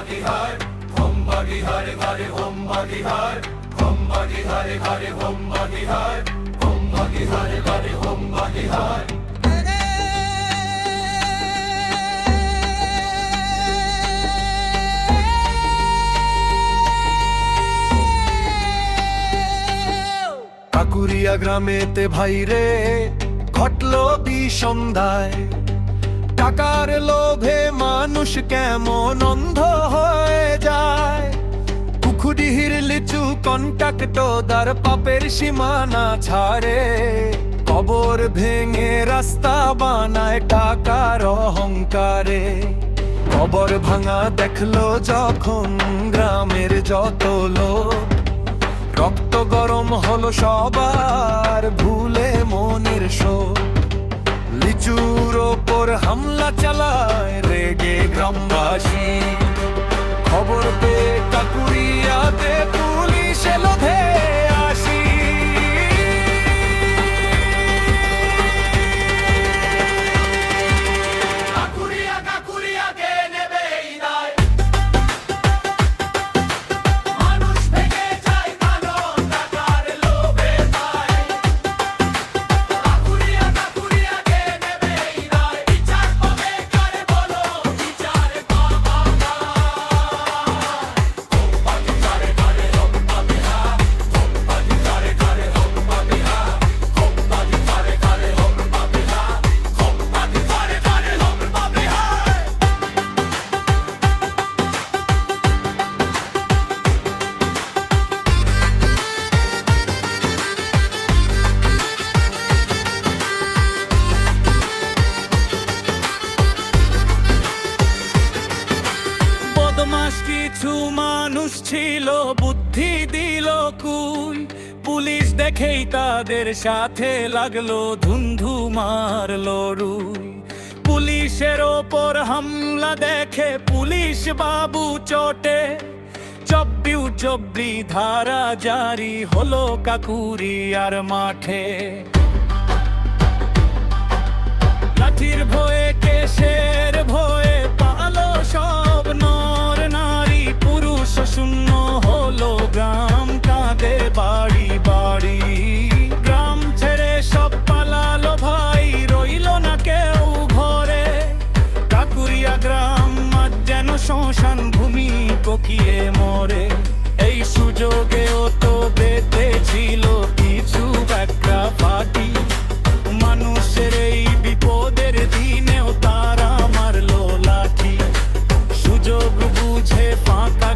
বাগিহার home বাগিহার ঘরে home বাগিহার home বাগিহারে ঘরে home বাগিহার home বাগিহারে ঘরে হোম বাগিহার কাকুরিয়া গ্রামেতে ভাইরে ঘটলো বিষন্ধায় টাকার লোভে মানুষ কেমন অন্ধ হয়ে যায় পুকুরির লিচু কন্ট্রাক্টদার পাপের সীমানা ছাড়ে কবর ভেঙে রাস্তা বানায় টাকার অহংকারে কবর ভাঙা দেখলো যখন গ্রামের যত লোক রক্ত গরম হলো সবার ভুলে মনের শোক লিচুর ওপর হামলা চালায় রেগে গ্রামবাসী খবর পেয়ে কাকুরিয়াতে পুলিশ এলো ধেয়ে আসি কাকুরিয়া কাকুরিয়াকে নেবে এই দায় মানুষ ভেঙে যায় কানন টাকার লোভে পায় কাকুরিয়া কাকুরিয়াকে নেবে এই দায় বিচার পাবে কারে বলো বিচার পাবা না হোম বাগিহারে ঘরে হোম বাগিহার হোম বাগিহারে ঘরে হোম বাগিহার হোম বাগিহারে ঘরে হোম বাগিহার হোম বাগিহারে ঘরে হোম বাগিহার বদমাস কিছু মানুষ ছিল বুদ্ধি দিল কুল পুলিশ দেখেই তাদের সাথে লাগলো ধুন্ধু মারলো রুই পুলিশের ওপর হামলা দেখে পুলিশ বাবু চটে চব্বি ধারা জারি হলো কাকুরিয়ার মাঠে লাঠির ভয়ে কেশের ভয়ে পালো সব নর নারী পুরুষ শূন্য হলো গ্রাম কাঁদে বাড়ি বাড়ি গ্রাম ছেড়ে সব পালালো ভাই রইলো না কেউ ঘরে কাকুরিয়া গ্রাম আজ যেন শ্মশান ভূমি কোকিয়ে মরে এই সুযোগেও তো বেঁধেছিল কিছু একটা পার্টি মানুষের এই বিপদের দিনেও তারা মারলো লাঠি সুযোগ বুঝে ফাঁকা